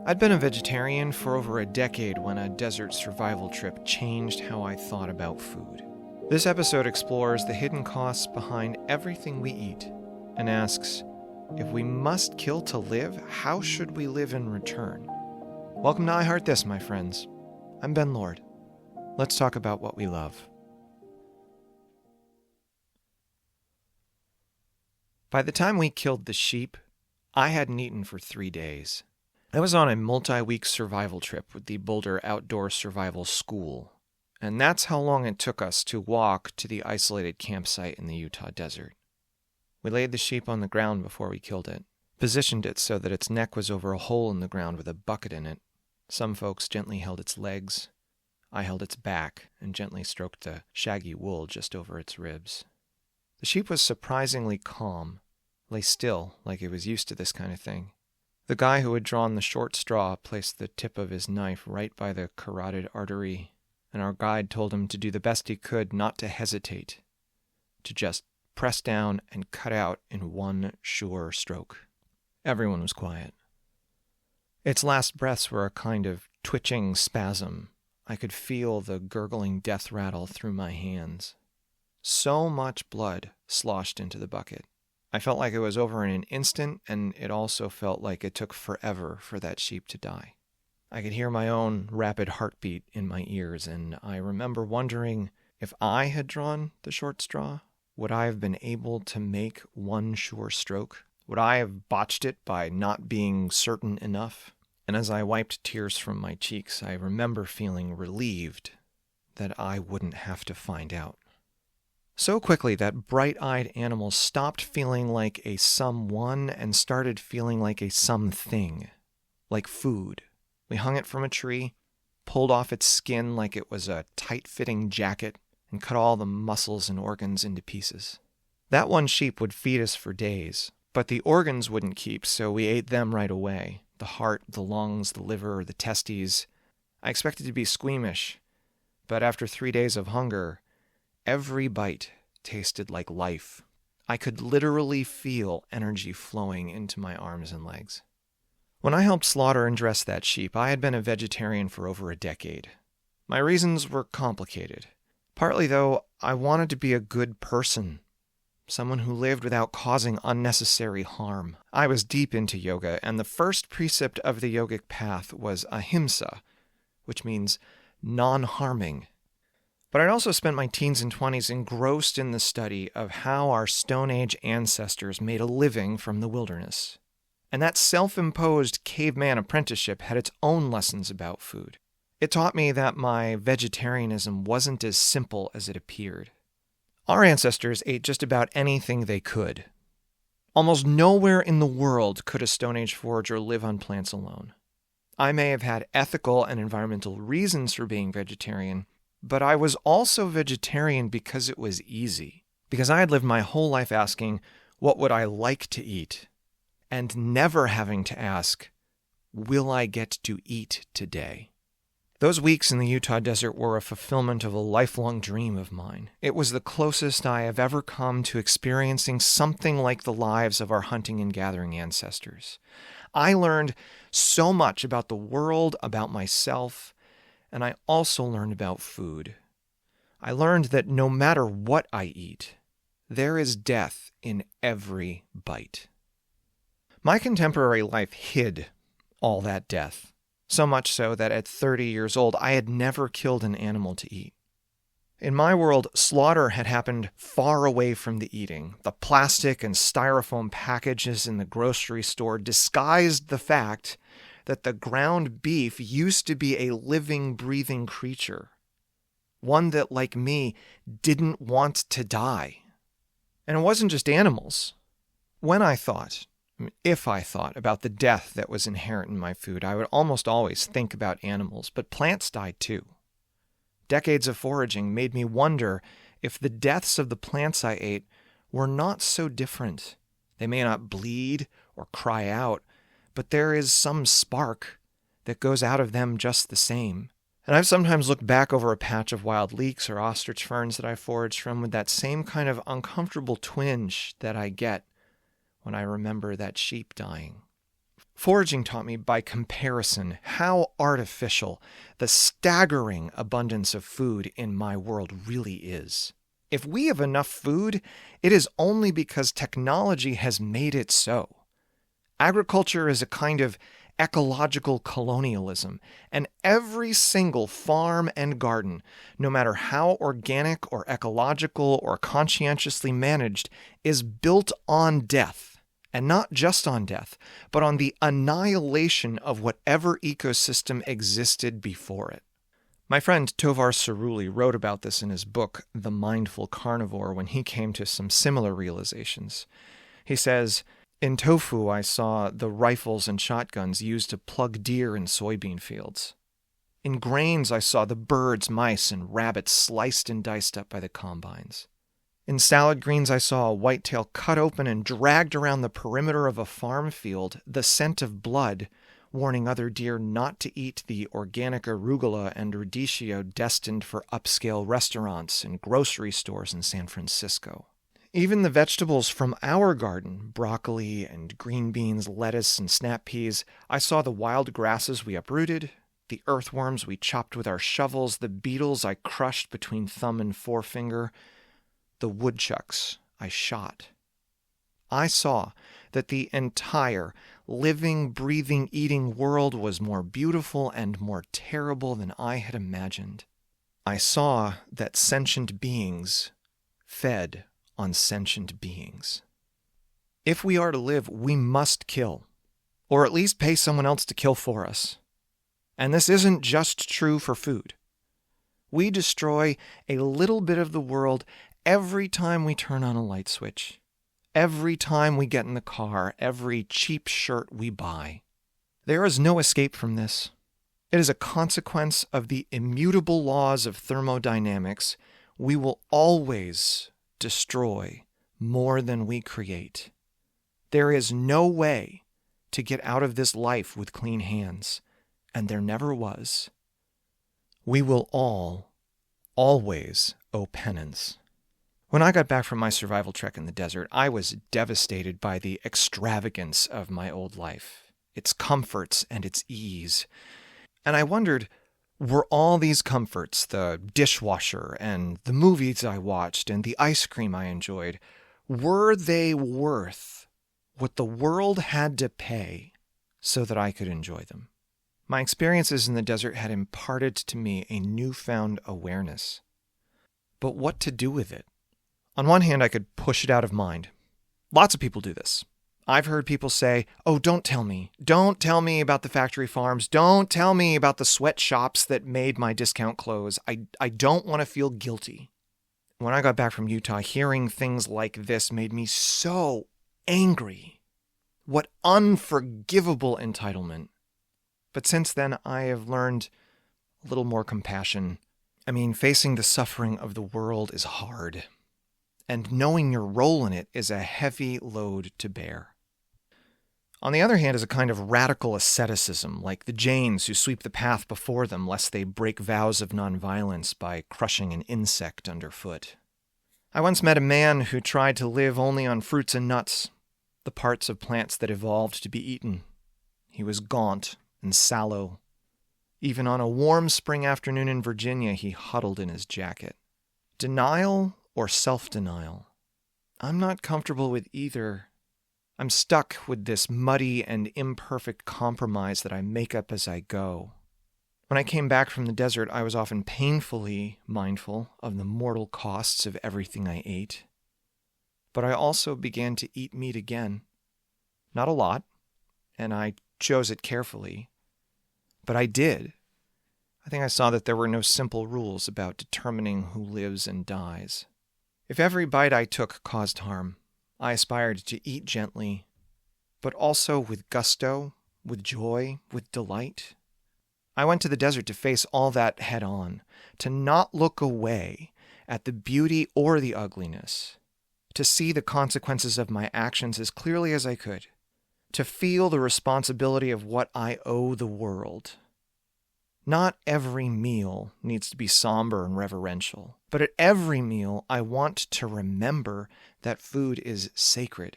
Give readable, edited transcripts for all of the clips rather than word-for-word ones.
I'd been a vegetarian for over a decade when a desert survival trip changed how I thought about food. This episode explores the hidden costs behind everything we eat and asks, if we must kill to live, how should we live in return? Welcome to I Heart This, my friends. I'm Ben Lord. Let's talk about what we love. By the time we killed the sheep, I hadn't eaten for 3 days. I was on a multi-week survival trip with the Boulder Outdoor Survival School, and that's how long it took us to walk to the isolated campsite in the Utah desert. We laid the sheep on the ground before we killed it, positioned it so that its neck was over a hole in the ground with a bucket in it. Some folks gently held its legs. I held its back and gently stroked the shaggy wool just over its ribs. The sheep was surprisingly calm, lay still like it was used to this kind of thing. The guy who had drawn the short straw placed the tip of his knife right by the carotid artery, and our guide told him to do the best he could not to hesitate, to just press down and cut out in one sure stroke. Everyone was quiet. Its last breaths were a kind of twitching spasm. I could feel the gurgling death rattle through my hands. So much blood sloshed into the bucket. I felt like it was over in an instant, and it also felt like it took forever for that sheep to die. I could hear my own rapid heartbeat in my ears, and I remember wondering if I had drawn the short straw, would I have been able to make one sure stroke? Would I have botched it by not being certain enough? And as I wiped tears from my cheeks, I remember feeling relieved that I wouldn't have to find out. So quickly, that bright-eyed animal stopped feeling like a someone and started feeling like a something, like food. We hung it from a tree, pulled off its skin like it was a tight-fitting jacket, and cut all the muscles and organs into pieces. That one sheep would feed us for days, but the organs wouldn't keep, so we ate them right away. The heart, the lungs, the liver, the testes. I expected to be squeamish, but after 3 days of hunger, every bite tasted like life. I could literally feel energy flowing into my arms and legs. When I helped slaughter and dress that sheep, I had been a vegetarian for over a decade. My reasons were complicated. Partly, though, I wanted to be a good person, someone who lived without causing unnecessary harm. I was deep into yoga, and the first precept of the yogic path was ahimsa, which means non-harming. But I'd also spent my teens and 20s engrossed in the study of how our Stone Age ancestors made a living from the wilderness. And that self-imposed caveman apprenticeship had its own lessons about food. It taught me that my vegetarianism wasn't as simple as it appeared. Our ancestors ate just about anything they could. Almost nowhere in the world could a Stone Age forager live on plants alone. I may have had ethical and environmental reasons for being vegetarian, but I was also vegetarian because it was easy. Because I had lived my whole life asking, what would I like to eat? And never having to ask, will I get to eat today? Those weeks in the Utah desert were a fulfillment of a lifelong dream of mine. It was the closest I have ever come to experiencing something like the lives of our hunting and gathering ancestors. I learned so much about the world, about myself, and I also learned about food. I learned that no matter what I eat, there is death in every bite. My contemporary life hid all that death. So much so that at 30 years old, I had never killed an animal to eat. In my world, slaughter had happened far away from the eating. The plastic and styrofoam packages in the grocery store disguised the fact that the ground beef used to be a living, breathing creature. One that, like me, didn't want to die. And it wasn't just animals. If I thought about the death that was inherent in my food, I would almost always think about animals, but plants died too. Decades of foraging made me wonder if the deaths of the plants I ate were not so different. They may not bleed or cry out, but there is some spark that goes out of them just the same. And I've sometimes looked back over a patch of wild leeks or ostrich ferns that I foraged from with that same kind of uncomfortable twinge that I get when I remember that sheep dying. Foraging taught me by comparison how artificial the staggering abundance of food in my world really is. If we have enough food, it is only because technology has made it so. Agriculture is a kind of ecological colonialism, and every single farm and garden, no matter how organic or ecological or conscientiously managed, is built on death. And not just on death, but on the annihilation of whatever ecosystem existed before it. My friend Tovar Cerulli wrote about this in his book, The Mindful Carnivore, when he came to some similar realizations. He says, "In tofu, I saw the rifles and shotguns used to plug deer in soybean fields. In grains, I saw the birds, mice, and rabbits sliced and diced up by the combines. In salad greens, I saw a whitetail cut open and dragged around the perimeter of a farm field, the scent of blood, warning other deer not to eat the organic arugula and radicchio destined for upscale restaurants and grocery stores in San Francisco. Even the vegetables from our garden, broccoli and green beans, lettuce and snap peas, I saw the wild grasses we uprooted, the earthworms we chopped with our shovels, the beetles I crushed between thumb and forefinger, the woodchucks I shot. I saw that the entire living, breathing, eating world was more beautiful and more terrible than I had imagined. I saw that sentient beings fed on sentient beings. If we are to live, we must kill, or at least pay someone else to kill for us. And this isn't just true for food. We destroy a little bit of the world every time we turn on a light switch, every time we get in the car, every cheap shirt we buy. There is no escape from this. It is a consequence of the immutable laws of thermodynamics. We will always destroy more than we create. There is no way to get out of this life with clean hands, and there never was. We will all, always owe penance. When I got back from my survival trek in the desert, I was devastated by the extravagance of my old life, its comforts and its ease. And I wondered, were all these comforts, the dishwasher and the movies I watched and the ice cream I enjoyed, were they worth what the world had to pay so that I could enjoy them? My experiences in the desert had imparted to me a newfound awareness. But what to do with it? On one hand, I could push it out of mind. Lots of people do this. I've heard people say, "Oh, don't tell me. Don't tell me about the factory farms. Don't tell me about the sweatshops that made my discount clothes. I don't want to feel guilty." When I got back from Utah, hearing things like this made me so angry. What unforgivable entitlement. But since then, I have learned a little more compassion. I mean, facing the suffering of the world is hard. And knowing your role in it is a heavy load to bear. On the other hand is a kind of radical asceticism, like the Jains who sweep the path before them lest they break vows of nonviolence by crushing an insect underfoot. I once met a man who tried to live only on fruits and nuts, the parts of plants that evolved to be eaten. He was gaunt and sallow. Even on a warm spring afternoon in Virginia, he huddled in his jacket. Denial or self-denial? I'm not comfortable with either. I'm stuck with this muddy and imperfect compromise that I make up as I go. When I came back from the desert, I was often painfully mindful of the mortal costs of everything I ate. But I also began to eat meat again. Not a lot, and I chose it carefully. But I did. I think I saw that there were no simple rules about determining who lives and dies. If every bite I took caused harm, I aspired to eat gently, but also with gusto, with joy, with delight. I went to the desert to face all that head on, to not look away at the beauty or the ugliness, to see the consequences of my actions as clearly as I could, to feel the responsibility of what I owe the world. Not every meal needs to be somber and reverential, but at every meal I want to remember that food is sacred,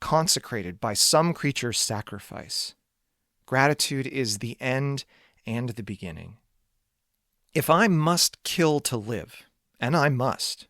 consecrated by some creature's sacrifice. Gratitude is the end and the beginning. If I must kill to live, and I must,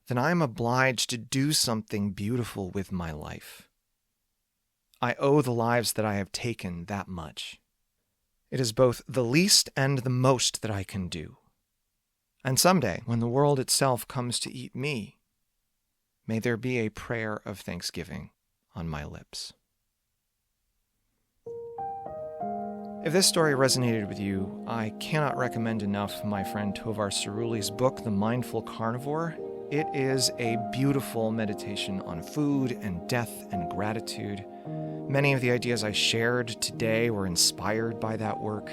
then I am obliged to do something beautiful with my life. I owe the lives that I have taken that much. It is both the least and the most that I can do. And someday, when the world itself comes to eat me, may there be a prayer of thanksgiving on my lips. If this story resonated with you, I cannot recommend enough my friend Tovar Cerule's book, The Mindful Carnivore. It is a beautiful meditation on food and death and gratitude. Many of the ideas I shared today were inspired by that work.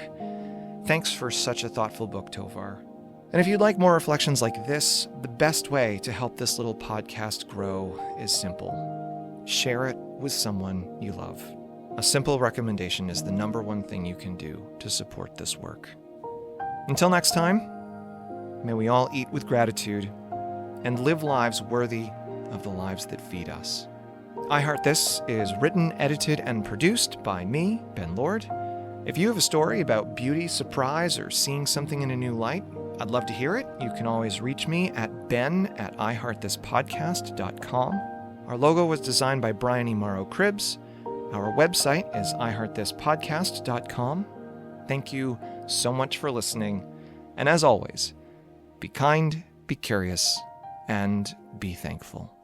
Thanks for such a thoughtful book, Tovar. And if you'd like more reflections like this, the best way to help this little podcast grow is simple. Share it with someone you love. A simple recommendation is the number one thing you can do to support this work. Until next time, may we all eat with gratitude and live lives worthy of the lives that feed us. I Heart This is written, edited, and produced by me, Ben Lord. If you have a story about beauty, surprise, or seeing something in a new light, I'd love to hear it. You can always reach me at ben@iheartthispodcast.com. Our logo was designed by Brian E. Morrow Cribbs. Our website is iheartthispodcast.com. Thank you so much for listening. And as always, be kind, be curious, and be thankful.